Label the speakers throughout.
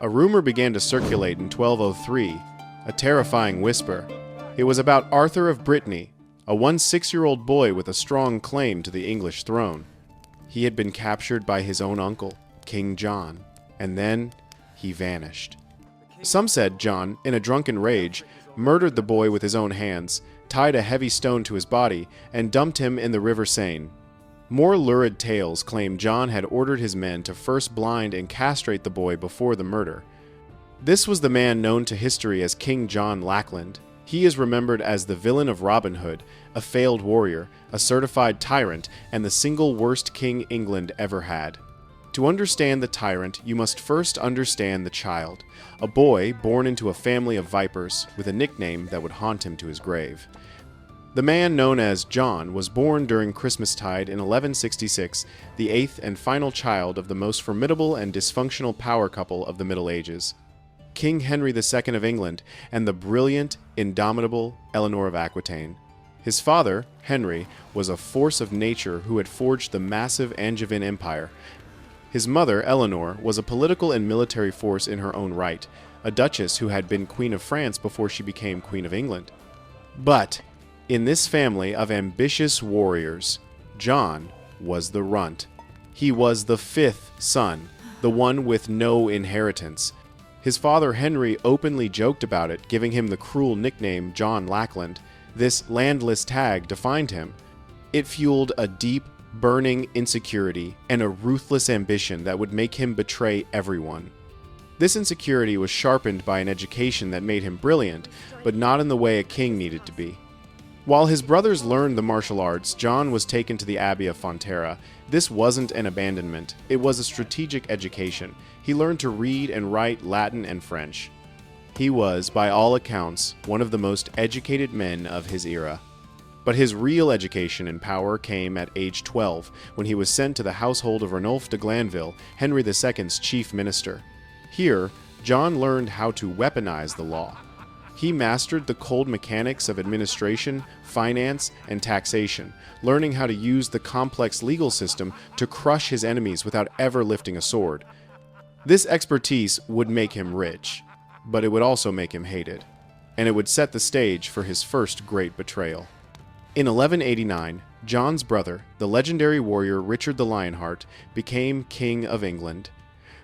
Speaker 1: A rumor began to circulate in 1203, a terrifying whisper. It was about Arthur of Brittany, a 6-year-old boy with a strong claim to the English throne. He had been captured by his own uncle, King John, and then he vanished. Some said John, in a drunken rage, murdered the boy with his own hands, tied a heavy stone to his body, and dumped him in the River Seine. More lurid tales claim John had ordered his men to first blind and castrate the boy before the murder. This was the man known to history as King John Lackland. He is remembered as the villain of Robin Hood, a failed warrior, a certified tyrant, and the single worst king England ever had. To understand the tyrant, you must first understand the child, a boy born into a family of vipers with a nickname that would haunt him to his grave. The man known as John was born during Christmastide in 1166, the eighth and final child of the most formidable and dysfunctional power couple of the Middle Ages, King Henry II of England and the brilliant, indomitable Eleanor of Aquitaine. His father, Henry, was a force of nature who had forged the massive Angevin Empire. His mother, Eleanor, was a political and military force in her own right, a duchess who had been Queen of France before she became Queen of England. But in this family of ambitious warriors, John was the runt. He was the fifth son, the one with no inheritance. His father Henry openly joked about it, giving him the cruel nickname John Lackland. This landless tag defined him. It fueled a deep, burning insecurity and a ruthless ambition that would make him betray everyone. This insecurity was sharpened by an education that made him brilliant, but not in the way a king needed to be. While his brothers learned the martial arts, John was taken to the Abbey of Fonterra. This wasn't an abandonment, it was a strategic education. He learned to read and write Latin and French. He was, by all accounts, one of the most educated men of his era. But his real education and power came at age 12, when he was sent to the household of Ranulph de Glanville, Henry II's chief minister. Here, John learned how to weaponize the law. He mastered the cold mechanics of administration, finance, and taxation, learning how to use the complex legal system to crush his enemies without ever lifting a sword. This expertise would make him rich, but it would also make him hated, and it would set the stage for his first great betrayal. In 1189, John's brother, the legendary warrior Richard the Lionheart, became King of England.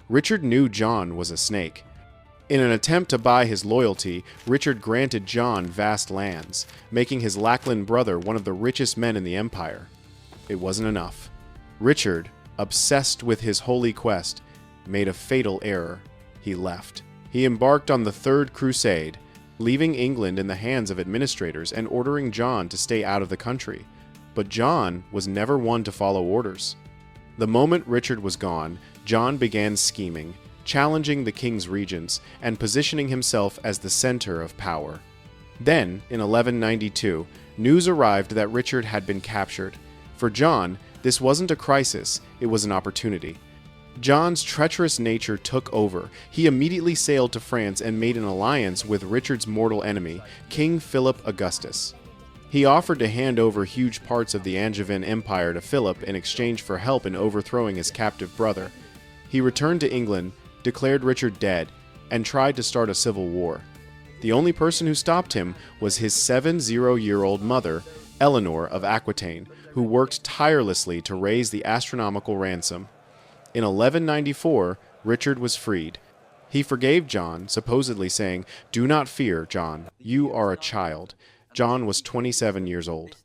Speaker 1: Richard knew John was a snake. In an attempt to buy his loyalty, Richard granted John vast lands, making his Lackland brother one of the richest men in the empire. It wasn't enough. Richard, obsessed with his holy quest, made a fatal error. He left. He embarked on the Third Crusade, leaving England in the hands of administrators and ordering John to stay out of the country. But John was never one to follow orders. The moment Richard was gone, John began scheming, challenging the king's regents, and positioning himself as the center of power. Then, in 1192, news arrived that Richard had been captured. For John, this wasn't a crisis, it was an opportunity. John's treacherous nature took over. He immediately sailed to France and made an alliance with Richard's mortal enemy, King Philip Augustus. He offered to hand over huge parts of the Angevin Empire to Philip in exchange for help in overthrowing his captive brother. He returned to England, declared Richard dead, and tried to start a civil war. The only person who stopped him was his 70-year-old mother, Eleanor of Aquitaine, who worked tirelessly to raise the astronomical ransom. In 1194, Richard was freed. He forgave John, supposedly saying, "Do not fear, John, you are a child." John was 27 years old.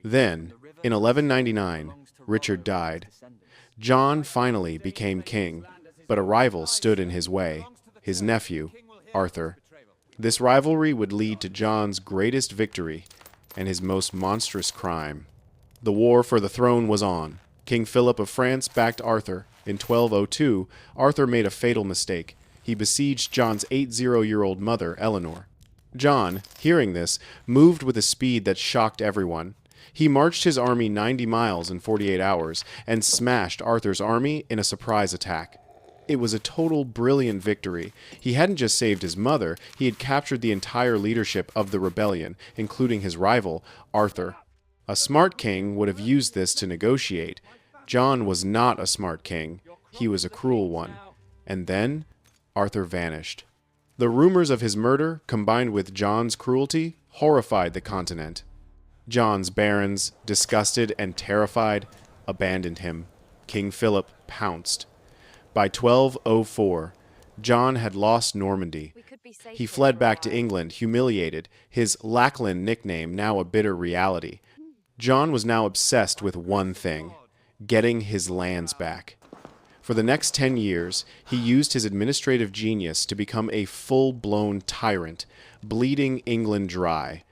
Speaker 1: Then, in 1199, Richard died. John finally became king. But a rival stood in his way, his nephew, Arthur. This rivalry would lead to John's greatest victory and his most monstrous crime. The war for the throne was on. King Philip of France backed Arthur. In 1202, Arthur made a fatal mistake. He besieged John's 80-year-old mother, Eleanor. John, hearing this, moved with a speed that shocked everyone. He marched his army 90 miles in 48 hours and smashed Arthur's army in a surprise attack. It was a total brilliant victory. He hadn't just saved his mother, he had captured the entire leadership of the rebellion, including his rival, Arthur. A smart king would have used this to negotiate. John was not a smart king. He was a cruel one. And then, Arthur vanished. The rumors of his murder, combined with John's cruelty, horrified the continent. John's barons, disgusted and terrified, abandoned him. King Philip pounced. By 1204, John had lost Normandy. He fled back to England, humiliated, his Lachlan nickname now a bitter reality. John was now obsessed with one thing: getting his lands back. For the next 10 years, he used his administrative genius to become a full-blown tyrant, bleeding England dry.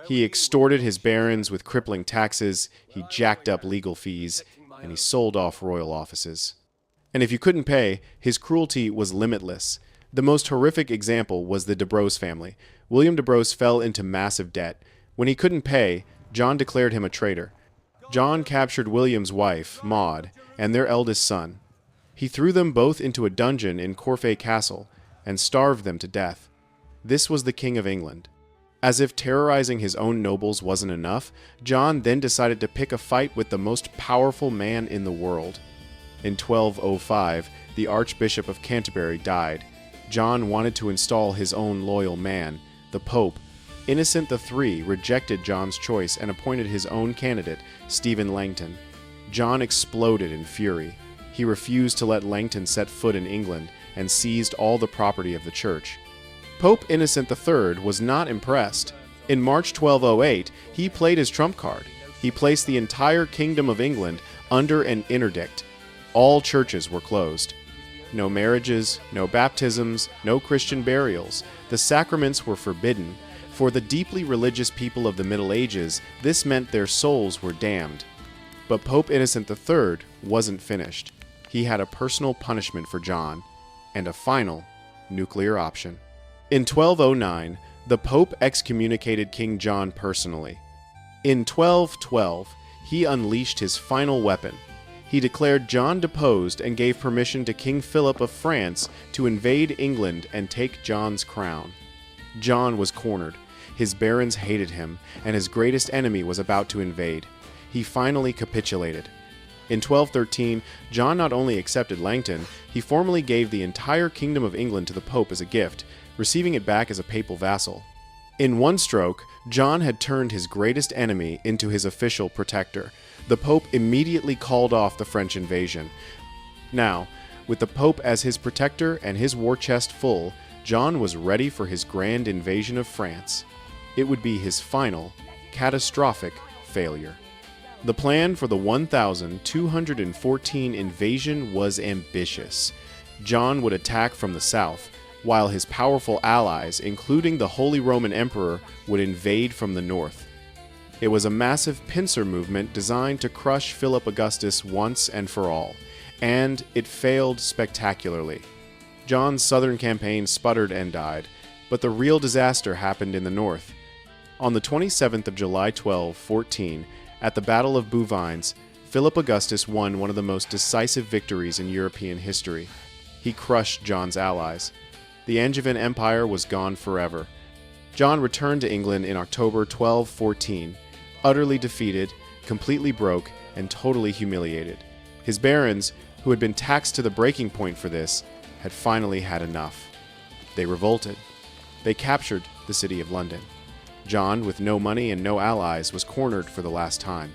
Speaker 1: He extorted his barons with crippling taxes, he jacked up legal fees, and he sold off royal offices. And if you couldn't pay, his cruelty was limitless. The most horrific example was the de Braose family. William de Braose fell into massive debt. When he couldn't pay, John declared him a traitor. John captured William's wife, Maud, and their eldest son. He threw them both into a dungeon in Corfe Castle and starved them to death. This was the King of England. As if terrorizing his own nobles wasn't enough, John then decided to pick a fight with the most powerful man in the world. In 1205, the Archbishop of Canterbury died. John wanted to install his own loyal man, the Pope. Innocent III rejected John's choice and appointed his own candidate, Stephen Langton. John exploded in fury. He refused to let Langton set foot in England and seized all the property of the church. Pope Innocent III was not impressed. In March 1208, he played his trump card. He placed the entire Kingdom of England under an interdict. All churches were closed. No marriages, no baptisms, no Christian burials. The sacraments were forbidden. For the deeply religious people of the Middle Ages, this meant their souls were damned. But Pope Innocent III wasn't finished. He had a personal punishment for John, and a final nuclear option. In 1209, the Pope excommunicated King John personally. In 1212, he unleashed his final weapon. He declared John deposed and gave permission to King Philip of France to invade England and take John's crown. John was cornered. His barons hated him, and his greatest enemy was about to invade. He finally capitulated. In 1213, John not only accepted Langton, he formally gave the entire Kingdom of England to the Pope as a gift, receiving it back as a papal vassal. In one stroke, John had turned his greatest enemy into his official protector. The Pope immediately called off the French invasion. Now, with the Pope as his protector and his war chest full, John was ready for his grand invasion of France. It would be his final, catastrophic failure. The plan for the 1214 invasion was ambitious. John would attack from the south, while his powerful allies, including the Holy Roman Emperor, would invade from the north. It was a massive pincer movement designed to crush Philip Augustus once and for all, and it failed spectacularly. John's southern campaign sputtered and died, but the real disaster happened in the north. On the 27th of July 1214, at the Battle of Bouvines, Philip Augustus won one of the most decisive victories in European history. He crushed John's allies. The Angevin Empire was gone forever. John returned to England in October 1214, utterly defeated, completely broke, and totally humiliated. His barons, who had been taxed to the breaking point for this, had finally had enough. They revolted. They captured the city of London. John, with no money and no allies, was cornered for the last time.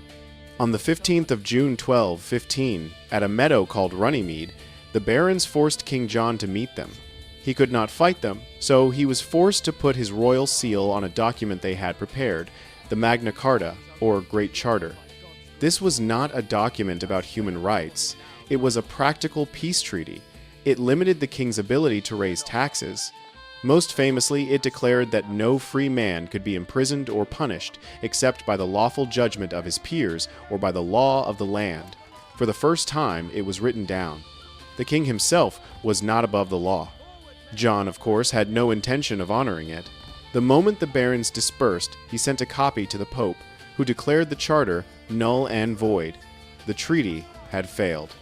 Speaker 1: On the 15th of June 1215, at a meadow called Runnymede, the barons forced King John to meet them. He could not fight them, so he was forced to put his royal seal on a document they had prepared, the Magna Carta, or Great Charter. This was not a document about human rights. It was a practical peace treaty. It limited the king's ability to raise taxes. Most famously, it declared that no free man could be imprisoned or punished except by the lawful judgment of his peers or by the law of the land. For the first time, it was written down. The king himself was not above the law. John, of course, had no intention of honoring it. The moment the barons dispersed, he sent a copy to the Pope, who declared the charter null and void. The treaty had failed.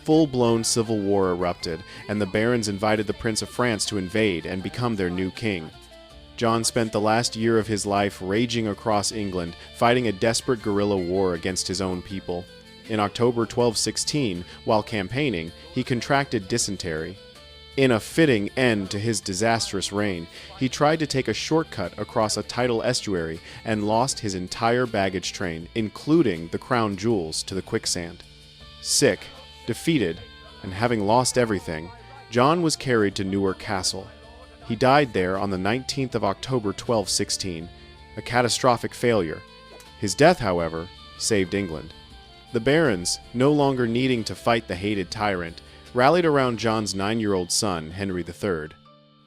Speaker 1: Full-blown civil war erupted, and the barons invited the Prince of France to invade and become their new king. John spent the last year of his life raging across England, fighting a desperate guerrilla war against his own people. In October 1216, while campaigning, he contracted dysentery. In a fitting end to his disastrous reign, he tried to take a shortcut across a tidal estuary and lost his entire baggage train, including the crown jewels, to the quicksand. Sick, defeated, and having lost everything, John was carried to Newark Castle. He died there on the 19th of October 1216, a catastrophic failure. His death, however, saved England. The barons, no longer needing to fight the hated tyrant, rallied around John's 9-year-old son, Henry III.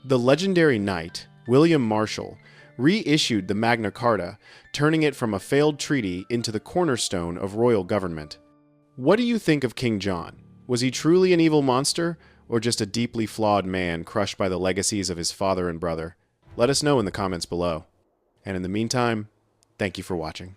Speaker 1: The legendary knight, William Marshall, reissued the Magna Carta, turning it from a failed treaty into the cornerstone of royal government. What do you think of King John? Was he truly an evil monster, or just a deeply flawed man crushed by the legacies of his father and brother? Let us know in the comments below. And in the meantime, thank you for watching.